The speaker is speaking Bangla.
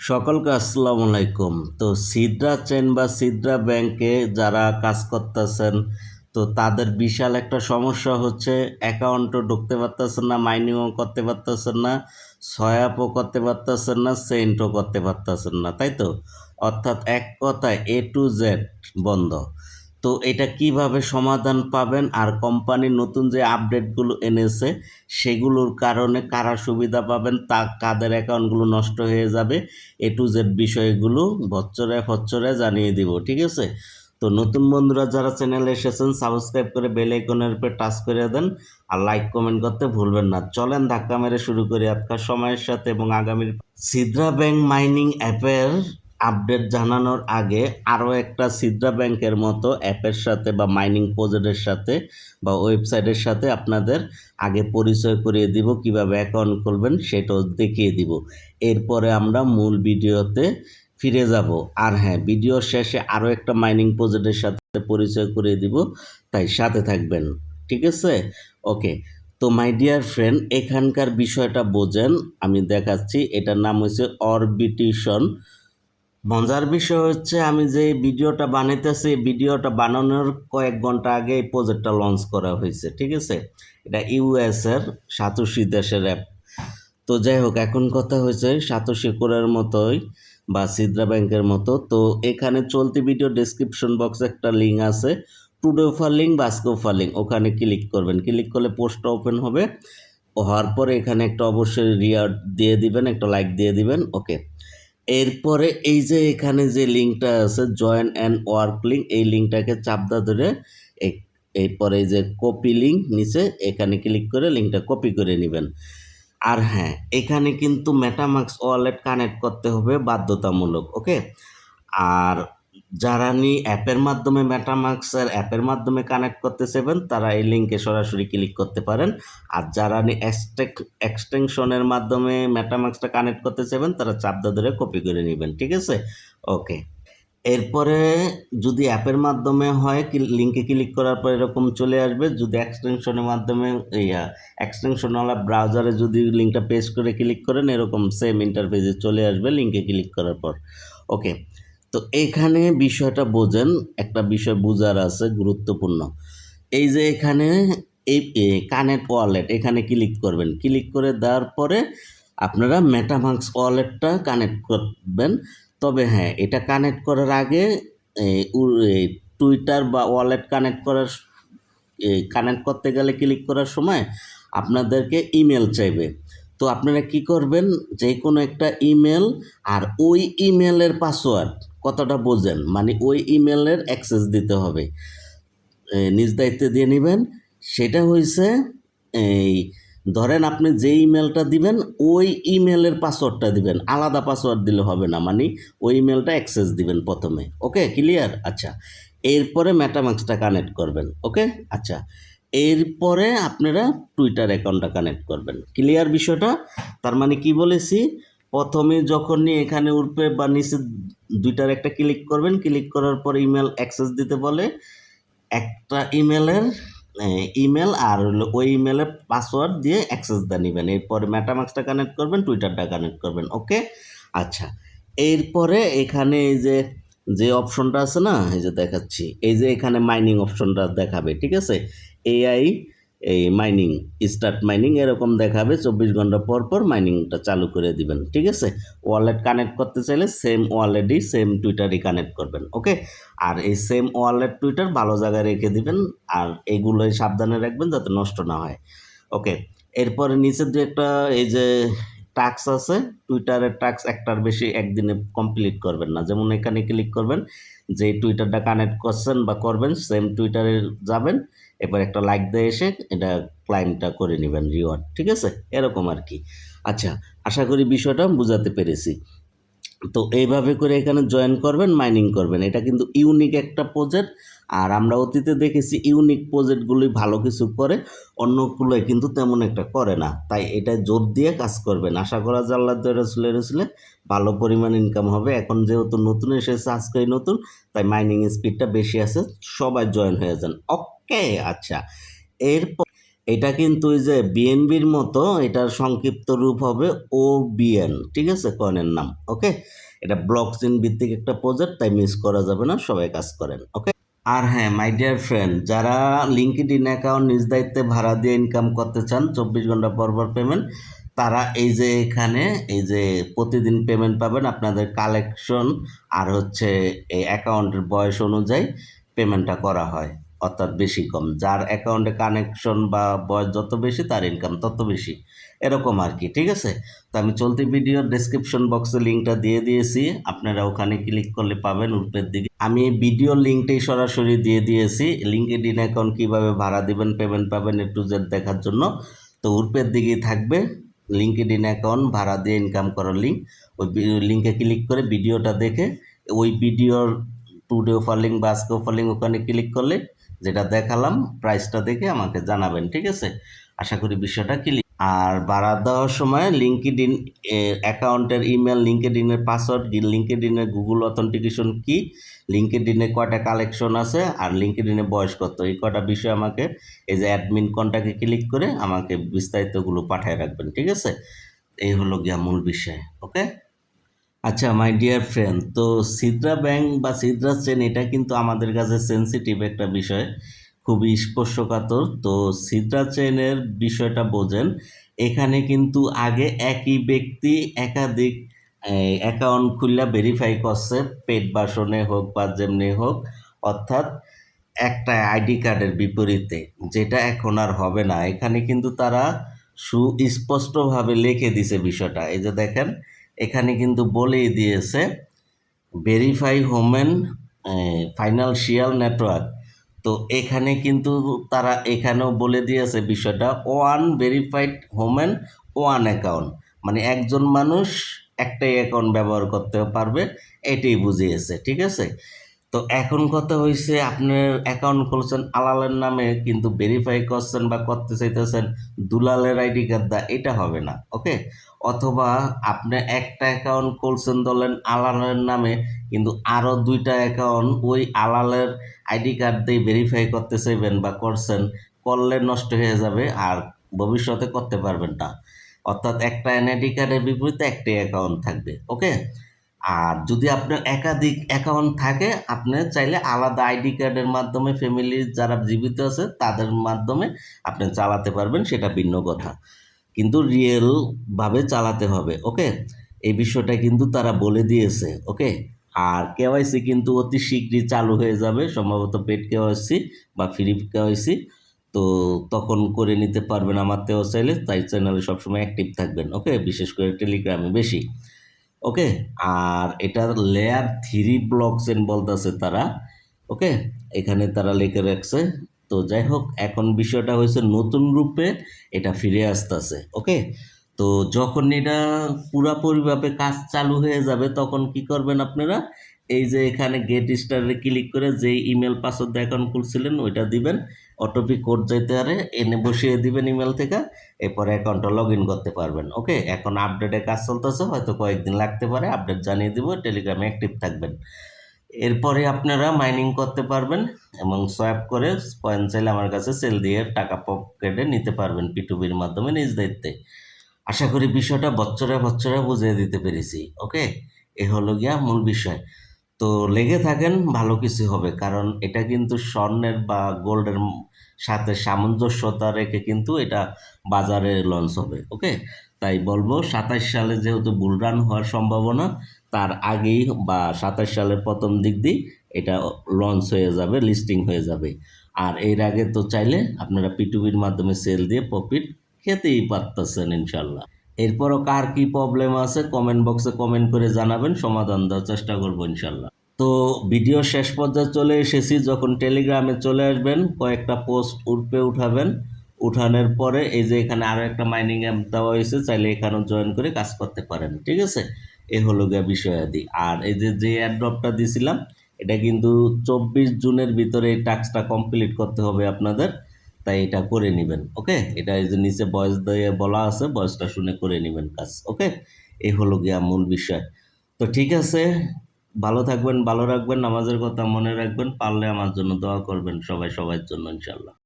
সকলকে আসসালামু আলাইকুম। তো সিডরা চেন বা সিডরা ব্যাংকে যারা কাজ করতেছেন, তো তাদের বিশাল একটা সমস্যা হচ্ছে অ্যাকাউন্টও ঢুকতে পারতেছেন না, মাইনিংও করতে পারতেছেন না, সোয়াপও করতে পারতেছেন না, সেন্টও করতে পারতেছেন না, তাই তো? অর্থাৎ এক কথায় A to Z বন্ধ। তো এটা কিভাবে সমাধান পাবেন, আর কোম্পানি নতুন যে আপডেটগুলো এনেছে সেগুলোর কারণে কারা সুবিধা পাবেন, তা কাদের অ্যাকাউন্টগুলো নষ্ট হয়ে যাবে, A to Z বিষয়গুলো বচ্চরে জানিয়ে দিব, ঠিক আছে? তো নতুন বন্ধুরা যারা চ্যানেলে এসেছেন সাবস্ক্রাইব করে বেল আইকনের উপর টাচ করে দেন, আর লাইক কমেন্ট করতে ভুলবেন না। চলেন ধাক্কা মেরে শুরু করি আজকাল সময়ের সাথে এবং আগামীর। সিদ্রা ব্যাংক মাইনিং অ্যাপের আপডেট জানানোর আগে আরও একটা সিদ্রা ব্যাংকের মতো অ্যাপের সাথে বা মাইনিং প্রজেক্টের সাথে বা ওয়েবসাইটের সাথে আপনাদের আগে পরিচয় করিয়ে দিব, কিভাবে অ্যাকাউন্ট খুলবেন সেটাও দেখিয়ে দিব। এরপরে আমরা মূল ভিডিওতে ফিরে যাব। আর হ্যাঁ, ভিডিওর শেষে আরও একটা মাইনিং প্রজেক্টের সাথে পরিচয় করিয়ে দিব, তাই সাথে থাকবেন, ঠিক আছে? ওকে। তো মাই ডিয়ার ফ্রেন্ড, এখানকার বিষয়টা বোঝেন, আমি দেখাচ্ছি। এটার নাম হচ্ছে অরবিটিশন। মজার বিষয় হচ্ছে আমি যে ভিডিওটা বানাইতেছি, ভিডিওটা বানানোর কয়েক ঘন্টা আগে এই প্রজেক্টটা লঞ্চ করা হয়েছে, ঠিক আছে? এটা ইউএসের সাতোশি দেশের অ্যাপ। তো যাই হোক, এখন কথা হয়েছে সাতোশি কোরের মতোই বা সিদ্রা ব্যাংকের মতো। তো এখানে চলতি ভিডিও ডেসক্রিপশন বক্সে একটা লিঙ্ক আছে, টুডে অফার লিঙ্ক বা আজকে অফার লিঙ্ক, ওখানে ক্লিক করবেন। ক্লিক করলে পোস্টটা ওপেন হবে। হওয়ার পরে এখানে একটা অবশ্যই রিয়ার্ড দিয়ে দিবেন, একটা লাইক দিয়ে দিবেন। ওকে। এরপরে এই যে এখানে যে লিঙ্কটা আছে জয়েন অ্যান্ড ওয়ার্ক লিঙ্ক, এই লিঙ্কটাকে চাপদা ধরে এরপরে এই যে কপি লিঙ্ক নিচে এখানে ক্লিক করে লিঙ্কটা কপি করে নেবেন। আর হ্যাঁ, এখানে কিন্তু মেটামাস্ক ওয়ালেট কানেক্ট করতে হবে বাধ্যতামূলক, ওকে? আর যারা অ্যাপের মাধ্যমে মেটামাস্কের অ্যাপের মাধ্যমে কানেক্ট করতে চাইবেন তারা এই লিঙ্কে সরাসরি ক্লিক করতে পারেন। আর যারা এক্সটেনশনের মাধ্যমে মেটামাস্কটা কানেক্ট করতে চাইবেন তারা চাপদা ধরে কপি করে নেবেন, ঠিক আছে? ওকে। এরপরে যদি অ্যাপের মাধ্যমে হয় লিঙ্কে ক্লিক করার পর এরকম চলে আসবে। যদি এক্সটেনশনের মাধ্যমে এক্সটেনশনওয়ালা ব্রাউজারে যদি লিঙ্কটা পেস্ট করে ক্লিক করেন এরকম সেম ইন্টারফেসে চলে আসবে লিঙ্কে ক্লিক করার পর। ওকে। তো এখানে বিষয়টা বোঝেন, একটা বিষয় বোঝার আছে গুরুত্বপূর্ণ। এই যে এখানে এই কানেক্ট ওয়ালেট এখানে ক্লিক করবেন। ক্লিক করে দেওয়ার পরে আপনারা মেটামাস্ক ওয়ালেটটা কানেক্ট করবেন। তবে হ্যাঁ, এটা কানেক্ট করার আগে টুইটার বা ওয়ালেট কানেক্ট করতে গেলে ক্লিক করার সময় আপনাদেরকে ইমেল চাইবে। তো আপনারা কি করবেন, যে কোনো একটা ইমেল, আর ওই ইমেলের পাসওয়ার্ড, কতটা বোঝেন, মানে ওই ইমেলের অ্যাক্সেস দিতে হবে, নিজ দায়িত্বে দিয়ে নেবেন। সেটা হয়েছে এই ধরেন আপনি যে ইমেলটা দিবেন ওই ইমেলের পাসওয়ার্ডটা দিবেন, আলাদা পাসওয়ার্ড দিলে হবে না, মানে ওই ইমেলটা অ্যাক্সেস দিবেন প্রথমে। ওকে, ক্লিয়ার? আচ্ছা। এরপরে মেটামাস্কটা কানেক্ট করবেন। ওকে, আচ্ছা। এরপরে আপনারা টুইটার অ্যাকাউন্টটা কানেক্ট করবেন। ক্লিয়ার বিষয়টা? তার মানে কি বলেছি, প্রথমে যখনই এখানে উঠবে বা নিচে দুইটার একটা ক্লিক করবেন, ক্লিক করার পর ইমেল অ্যাক্সেস দিতে বলে, একটা ইমেল আর হলো ওই ইমেলের পাসওয়ার্ড দিয়ে অ্যাক্সেস দিয়ে নেবেন। এরপরে মেটামাস্কটা কানেক্ট করবেন, টুইটারটা কানেক্ট করবেন। ওকে, আচ্ছা। এরপরে এখানে এই যে যে অপশনটা আছে না, এই যে দেখাচ্ছি, এই যে এখানে মাইনিং অপশনটা দেখাবে, ঠিক আছে? এআই এই মাইনিং, স্টার্ট মাইনিং এরকম দেখাবে। 24 ঘন্টা পর পর মাইনিংটা চালু করে দিবেন, ঠিক আছে? ওয়ালেট কানেক্ট করতে চাইলে সেম ওয়ালেটই সেম টুইটারই কানেক্ট করবেন। ওকে। আর এই সেম ওয়ালেট টুইটার ভালো জায়গায় রেখে দিবেন, আর এগুলোই সাবধানে রাখবেন যাতে নষ্ট না হয়। ওকে। এরপরে নিচের যে একটা এই যে টাস্ক আছে, টুইটারের টাস্ক একটার বেশি একদিনে কমপ্লিট করবেন না। যেমন এখানে ক্লিক করবেন, যে টুইটারটা কানেক্ট করছেন বা করবেন সেম টুইটারে যাবেন, এবার একটা লাইক দিয়ে এসে এটা ক্লাইমটা করে নেবেন, রিওয়ার্ড, ঠিক আছে? এরকম আর কি। আচ্ছা, আশা করি বিষয়টা বুঝাতে পেরেছি। তো এইভাবে করে এখানে জয়েন করবেন, মাইনিং করবেন। এটা কিন্তু ইউনিক একটা প্রজেক্ট, আর আমরা অতীতে দেখেছি ইউনিক প্রজেক্টগুলি ভালো কিছু করে, অন্যগুলোই কিন্তু তেমন একটা করে না। তাই এটা জোর দিয়ে কাজ করবেন। আশা করা যায় আল্লাহ রসুলে ভালো পরিমাণ ইনকাম হবে। এখন যেহেতু নতুন এসেছে, আজকেই নতুন, তাই মাইনিং স্পিডটা বেশি আছে, সবাই জয়েন হয়ে যান। ওকে, আচ্ছা। এরপর এটা কিন্তু ওই যে বিএনবির মতো, এটার সংক্ষিপ্ত রূপ হবে OBN, ঠিক আছে, কয়েনের নাম। ওকে, এটা ব্লক চেইন ভিত্তিক একটা প্রজেক্ট, তাই মিস করা যাবে না, সবাই কাজ করেন। ওকে, আর হ্যাঁ মাই ডিয়ার ফ্রেন্ড, যারা লিঙ্কডইন অ্যাকাউন্ট নিজ দায়িত্বে ভাড়া দিয়ে ইনকাম করতে চান 24 ঘন্টা পর পর পেমেন্ট, তারা এই যে এখানে এই যে প্রতিদিন পেমেন্ট পাবেন আপনাদের কালেকশন আর হচ্ছে এই অ্যাকাউন্টের বয়স অনুযায়ী পেমেন্টটা করা হয়, অর্থাৎ বেশি কম, যার অ্যাকাউন্টে কানেকশন বা বয়স যত বেশি তার ইনকাম তত বেশি, এরকম আর কি, ঠিক আছে। তো আমি চলতি ভিডিওর ডেসক্রিপশন বক্সে লিঙ্কটা দিয়ে দিয়েছি, আপনারা ওখানে ক্লিক করলে পাবেন উপরের দিকে। আমি ভিডিওর লিঙ্কটাই সরাসরি দিয়ে দিয়েছি, লিঙ্কডইন অ্যাকাউন্ট কীভাবে ভাড়া দিবেন পেমেন্ট পাবেন A to Z দেখার জন্য। তো উপরের দিকেই থাকবে লিঙ্কডইন অ্যাকাউন্ট ভাড়া দিয়ে ইনকাম করার লিঙ্ক, ওই লিঙ্কে ক্লিক করে ভিডিওটা দেখে ওই ভিডিওর টুডে অফার লিঙ্ক বা আজকে অফার লিঙ্ক ওখানে ক্লিক করলে যেটা দেখালাম প্রাইসটা দেখে আমাকে জানাবেন, ঠিক আছে। আশা করি বিষয়টা ক্লিয়ার। আর ভাড়া দেওয়ার সময় লিঙ্কডইন অ্যাকাউন্টের ইমেল, লিঙ্কডইনের পাসওয়ার্ড, লিঙ্কডইনের গুগল অথেন্টিকেশন কি, লিঙ্কডইনে কয়টা কালেকশন আছে আর লিঙ্কডইনে বয়স কত, এই কয়টা বিষয় আমাকে এই যে অ্যাডমিন কন্ট্যাক্টে ক্লিক করে আমাকে বিস্তারিতগুলো পাঠিয়ে রাখবেন, ঠিক আছে। এই হলো গিয়া মূল বিষয়। ওকে, আচ্ছা মাই ডিয়ার ফ্রেন্ড, তো সিদ্রা ব্যাংক বা সিদ্রা চেন এটা কিন্তু আমাদের কাছে সেন্সিটিভ একটা বিষয়, খুবই স্পর্শকাতর। তো সিদ্রা চেনের বিষয়টা বোঝেন, এখানে কিন্তু আগে একই ব্যক্তি একাধিক অ্যাকাউন্ট খুললা ভেরিফাই করছে, পেড ভার্সনে হোক বা যেমনি হোক, অর্থাৎ একটা আইডি কার্ডের বিপরীতে, যেটা এখন আর হবে না। এখানে কিন্তু তারা সুস্পষ্টভাবে লিখে দিছে বিষয়টা, এই যে দেখেন এখানে কিন্তু বলেই দিয়েছে ভেরিফাই হোমেন ফাইন্যান্সিয়াল নেটওয়ার্ক। তো এখানে কিন্তু তারা এখানেও বলে দিয়েছে বিষয়টা one verified Homen one account, মানে একজন মানুষ একটাই অ্যাকাউন্ট ব্যবহার করতে পারবে, এটাই বুঝিয়েছে, ঠিক আছে। তো এখন কথা হয়েছে আপনার অ্যাকাউন্ট খুলছেন আলালের নামে কিন্তু ভেরিফাই করছেন বা করতে চাইতেছেন দুলালের আইডি কার্ড দা, এটা হবে না। ওকে, অথবা আপনি একটা অ্যাকাউন্ট খুলছেন ধরলেন আলালের নামে কিন্তু আরও দুইটা অ্যাকাউন্ট ওই আলালের আইডি কার্ড দিয়ে ভেরিফাই করতে চাইবেন বা করছেন, করলে নষ্ট হয়ে যাবে আর ভবিষ্যতে করতে পারবেন না। অর্থাৎ একটা এনআইডি কার্ডের বিপরীতে একটাই অ্যাকাউন্ট থাকবে। ওকে, আর যদি আপনার একাধিক অ্যাকাউন্ট থাকে আপনি চাইলে আলাদা আইডি কার্ডের মাধ্যমে ফ্যামিলির যারা জীবিত আছে তাদের মাধ্যমে আপনি চালাতে পারবেন, সেটা ভিন্ন কথা, কিন্তু রিয়েলভাবে চালাতে হবে। ওকে, এই বিষয়টা কিন্তু তারা বলে দিয়েছে। ওকে, আর কেওয়াইসি কিন্তু অতি শীঘ্রই চালু হয়ে যাবে, সম্ভবত পেড কেওয়াইসি বা ফ্রি কেওয়াইসি, তো তখন করে নিতে পারবেন আমার তেও চাইলে, তাই চ্যানেলে সবসময় অ্যাক্টিভ থাকবেন। ওকে, বিশেষ করে টেলিগ্রামে বেশি। ওকে, আর এটার লেয়ার 3 ব্লক চেন বলতেছে তারা। ওকে, এখানে তারা লিখে রাখছে। তো যাই হোক, এখন বিষয়টা হয়েছে নতুন রূপে এটা ফিরে আসতেছে। ওকে, তো যখন এটা পুরাপুরিভাবে কাজ চালু হয়ে যাবে তখন কি করবেন আপনারা, এই যে এখানে গেট স্টারে ক্লিক করে যে ইমেল পাসওয়ার্ড অ্যাকাউন্ট খুলছিলেন ওইটা দিবেন, অটোপি কোড যাইতে পারে এনে বসিয়ে দিবেন ইমেল থেকে, এরপরে অ্যাকাউন্টটা লগ ইন করতে পারবেন। ওকে, এখন আপডেটে কাজ চলতেছে, হয়তো কয়েকদিন লাগতে পারে, আপডেট জানিয়ে দিব, টেলিগ্রামে অ্যাক্টিভ থাকবেন। এরপরে আপনারা মাইনিং করতে পারবেন এবং সোয়াপ করে কয়েন চাইলে আমার কাছে সেল দিয়ে টাকা পকেটে নিতে পারবেন P2P মাধ্যমে নিজ দায়িত্বে। আশা করি বিষয়টা বছরে বছরে বুঝিয়ে দিতে পেরেছি। ওকে, এ হলো গিয়া মূল বিষয়। তো লেগে থাকেন, ভালো কিছু হবে, কারণ এটা কিন্তু স্বর্ণের বা গোল্ডের সাথে সামঞ্জস্যতা রেখে কিন্তু এটা বাজারে লঞ্চ হবে। ওকে, তাই বলবো 27 সালে যেহেতু বুলরান হওয়ার সম্ভাবনা, তার আগেই বা 27 সালের প্রথম দিক দিয়ে এটা লঞ্চ হয়ে যাবে, লিস্টিং হয়ে যাবে। আর এর আগে তো চাইলে আপনারা P2Pর মাধ্যমে সেল দিয়ে প্রফিট খেতেই পারতেছেন ইনশাল্লাহ। এরপরও কার কি প্রবলেম আছে কমেন্ট বক্সে কমেন্ট করে জানাবেন, সমাধান দেওয়ার চেষ্টা করবো ইনশাল্লাহ। তো ভিডিও শেষ পর্যায়ে চলে এসেছি, যখন টেলিগ্রামে চলে আসবেন কয়েকটা পোস্ট উঠাবেন, উঠানোর পরে এই যে এখানে আরও একটা মাইনিং অ্যাপ দেওয়া হয়েছে, চাইলে এখানেও জয়েন করে কাজ করতে পারেন, ঠিক আছে। এ হলো গিয়া বিষয়াদি। আর এই যে অ্যাড্রপটা দিছিলাম এটা কিন্তু 24 জুনের ভিতরে এই টাস্কটা কমপ্লিট করতে হবে আপনাদের, তাই এটা করে নেবেন। ওকে, এটা এই যে নিচে ভয়েস দিয়ে বলা আছে, ভয়েসটা শুনে করে নেবেন কাজ। ওকে, এই হলো গিয়া মূল বিষয়। তো ঠিক আছে, ভালো থাকবেন, ভালো রাখবেন, নামাজের কথা মনে রাখবেন, পারলে আমার জন্য দোয়া করবেন, সবাই সবার জন্য ইনশাল্লাহ।